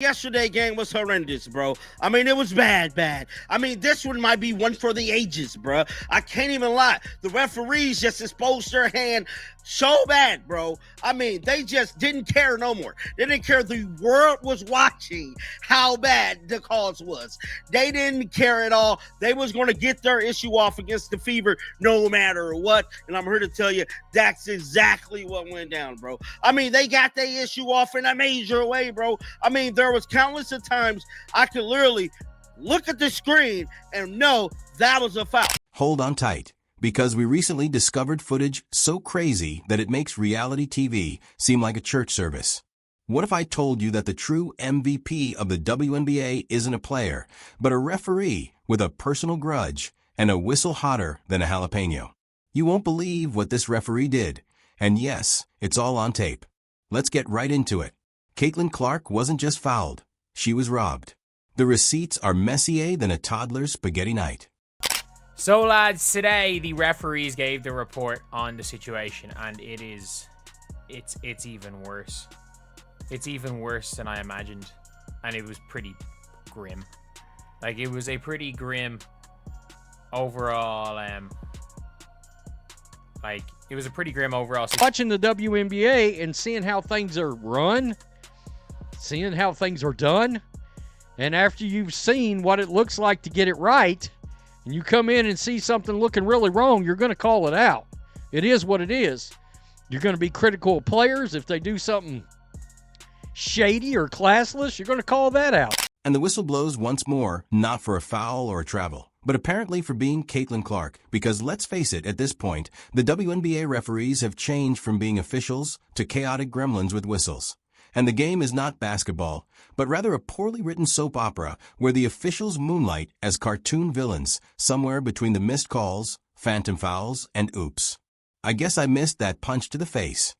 Yesterday game was horrendous, bro. I mean, it was bad. I mean, this one might be one for the ages, bro. I can't even lie. The referees just exposed their hand so bad, bro. I mean, they just didn't care no more. They didn't care. The world was watching how bad the calls was. They didn't care at all. They was going to get their issue off against the Fever no matter what. And I'm here to tell you, that's exactly what went down, bro. I mean, they got their issue off in a major way, bro. I mean, there was countless of times I could literally look at the screen and know that was a foul. Hold on tight, because we recently discovered footage so crazy that it makes reality TV seem like a church service. What if I told you that the true MVP of the WNBA isn't a player, but a referee with a personal grudge and a whistle hotter than a jalapeno? You won't believe what this referee did. And yes, it's all on tape. Let's get right into it. Caitlin Clark wasn't just fouled, she was robbed. The receipts are messier than a toddler's spaghetti night. So lads, today the referees gave the report on the situation, and it's even worse. It's even worse than I imagined, and it was pretty grim. Like, it was a pretty grim overall, it was a pretty grim overall situation. Watching the WNBA and seeing how things are run, seeing how things are done, and after you've seen what it looks like to get it right, and you come in and see something looking really wrong, you're going to call it out. It is what it is. You're going to be critical of players. If they do something shady or classless, you're going to call that out. And the whistle blows once more, not for a foul or a travel, but apparently for being Caitlin Clark, because let's face it, at this point, the WNBA referees have changed from being officials to chaotic gremlins with whistles. And the game is not basketball, but rather a poorly written soap opera where the officials moonlight as cartoon villains somewhere between the missed calls, phantom fouls, and oops. I guess I missed that punch to the face.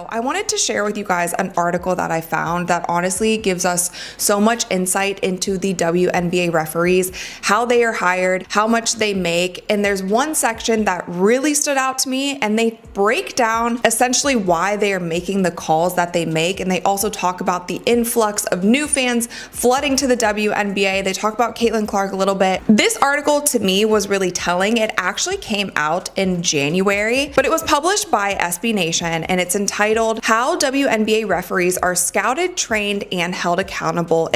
I wanted to share with you guys an article that I found that honestly gives us so much insight into the WNBA referees, how they are hired, how much they make. And there's one section that really stood out to me, and they break down essentially why they are making the calls that they make. And they also talk about the influx of new fans flooding to the WNBA. They talk about Caitlin Clark a little bit. This article to me was really telling. It actually came out in January, but it was published by SB Nation, and it's entitled How WNBA Referees Are Scouted, Trained, and Held Accountable.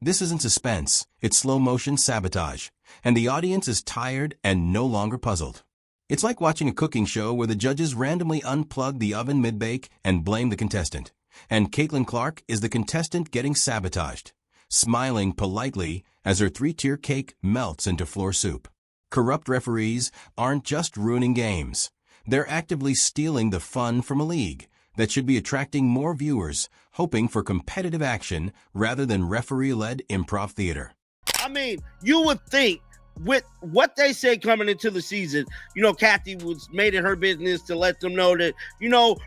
This isn't suspense, it's slow motion sabotage, and the audience is tired and no longer puzzled. It's like watching a cooking show where the judges randomly unplug the oven mid-bake and blame the contestant. And Caitlin Clark is the contestant getting sabotaged, smiling politely as her three-tier cake melts into floor soup. Corrupt referees aren't just ruining games. They're actively stealing the fun from a league that should be attracting more viewers, hoping for competitive action rather than referee-led improv theater. I mean, you would think with what they say coming into the season, Kathy made it her business to let them know that,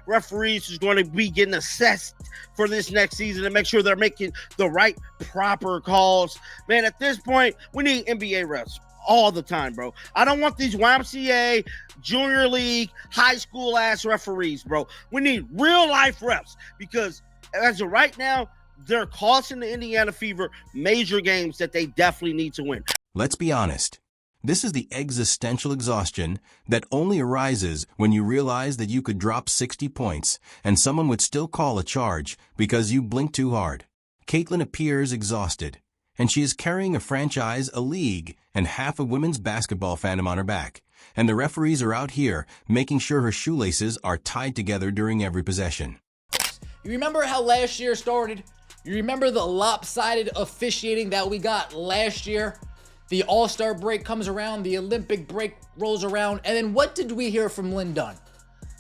referees is going to be getting assessed for this next season to make sure they're making the right, proper calls. Man, at this point, we need NBA refs all the time, bro. I don't want these YMCA, junior league, high school ass referees, bro. We need real life refs, because as of right now, they're costing the Indiana Fever major games that they definitely need to win. Let's be honest. This is the existential exhaustion that only arises when you realize that you could drop 60 points and someone would still call a charge because you blinked too hard. Caitlin appears exhausted, and she is carrying a franchise, a league, and half a women's basketball fandom on her back. And the referees are out here making sure her shoelaces are tied together during every possession. You remember how last year started? You remember the lopsided officiating that we got last year? The All-Star break comes around, the Olympic break rolls around, and then what did we hear from Lynn Dunn?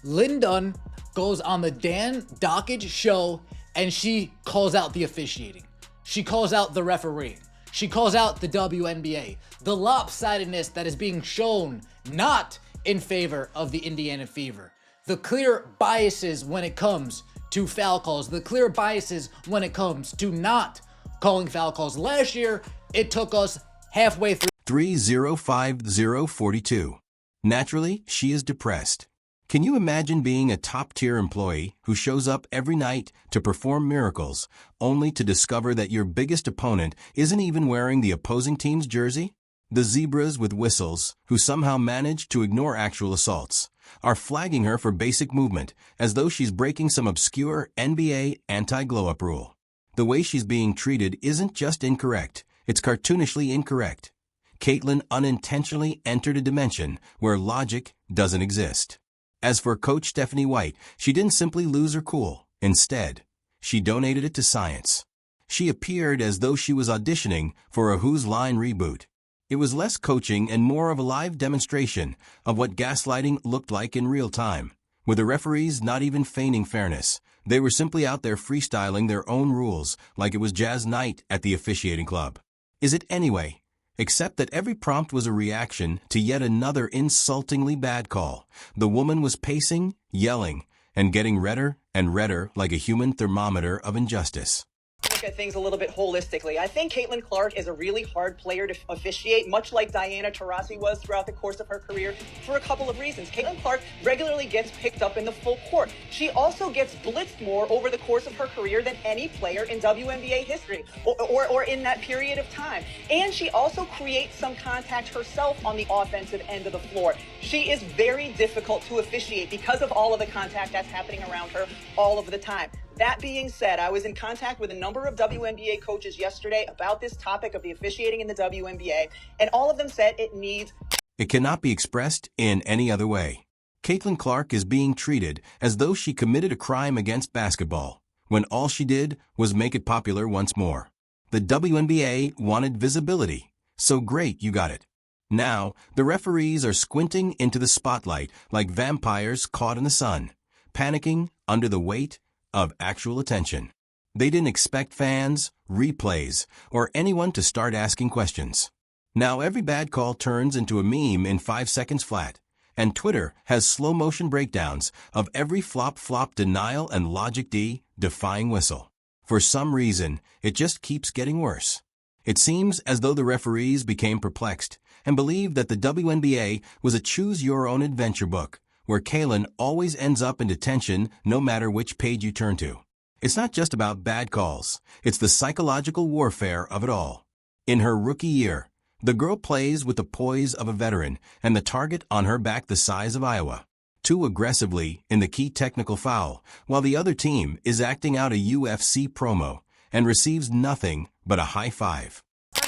Lynn Dunn goes on the Dan Dockage show, and she calls out the officiating. She calls out the refereeing. She calls out the WNBA. The lopsidedness that is being shown not in favor of the Indiana Fever. The clear biases when it comes to foul calls. The clear biases when it comes to not calling foul calls. Last year, it took us halfway through. 305042. Naturally, she is depressed. Can you imagine being a top-tier employee who shows up every night to perform miracles, only to discover that your biggest opponent isn't even wearing the opposing team's jersey? The zebras with whistles, who somehow manage to ignore actual assaults, are flagging her for basic movement, as though she's breaking some obscure NBA anti-glow-up rule. The way she's being treated isn't just incorrect, it's cartoonishly incorrect. Caitlyn unintentionally entered a dimension where logic doesn't exist. As for Coach Stephanie White, she didn't simply lose her cool. Instead, she donated it to science. She appeared as though she was auditioning for a Who's Line reboot. It was less coaching and more of a live demonstration of what gaslighting looked like in real time, with the referees not even feigning fairness. They were simply out there freestyling their own rules like it was jazz night at the officiating club. Is it anyway? Except that every prompt was a reaction to yet another insultingly bad call. The woman was pacing, yelling, and getting redder and redder like a human thermometer of injustice. Look at things a little bit holistically. I think Caitlin Clark is a really hard player to officiate, much like Diana Taurasi was throughout the course of her career, for a couple of reasons. Caitlin Clark regularly gets picked up in the full court. She also gets blitzed more over the course of her career than any player in WNBA history or in that period of time. And she also creates some contact herself on the offensive end of the floor. She is very difficult to officiate because of all of the contact that's happening around her all of the time. That being said, I was in contact with a number of WNBA coaches yesterday about this topic of the officiating in the WNBA, and all of them said it cannot be expressed in any other way. Caitlin Clark is being treated as though she committed a crime against basketball, when all she did was make it popular once more. The WNBA wanted visibility, so great you got it. Now, the referees are squinting into the spotlight like vampires caught in the sun, panicking under the weight of actual attention. They didn't expect fans, replays, or anyone to start asking questions. Now every bad call turns into a meme in 5 seconds flat, and Twitter has slow-motion breakdowns of every flop denial and logic defying whistle. For some reason, it just keeps getting worse. It seems as though the referees became perplexed and believed that the WNBA was a choose-your-own-adventure book, where Caitlyn always ends up in detention no matter which page you turn to. It's not just about bad calls, it's the psychological warfare of it all. In her rookie year, the girl plays with the poise of a veteran and the target on her back the size of Iowa. Too aggressively in the key technical foul, while the other team is acting out a UFC promo and receives nothing but a high five.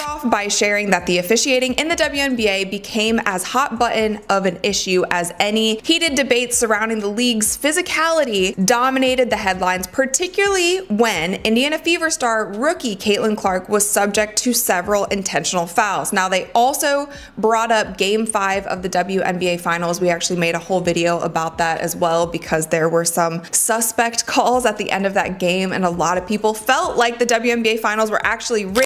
Off by sharing that the officiating in the WNBA became as hot button of an issue as any. Heated debates surrounding the league's physicality dominated the headlines, particularly when Indiana Fever star rookie Caitlin Clark was subject to several intentional fouls. Now, they also brought up Game 5 of the WNBA Finals. We actually made a whole video about that as well because there were some suspect calls at the end of that game, and a lot of people felt like the WNBA Finals were actually rigged.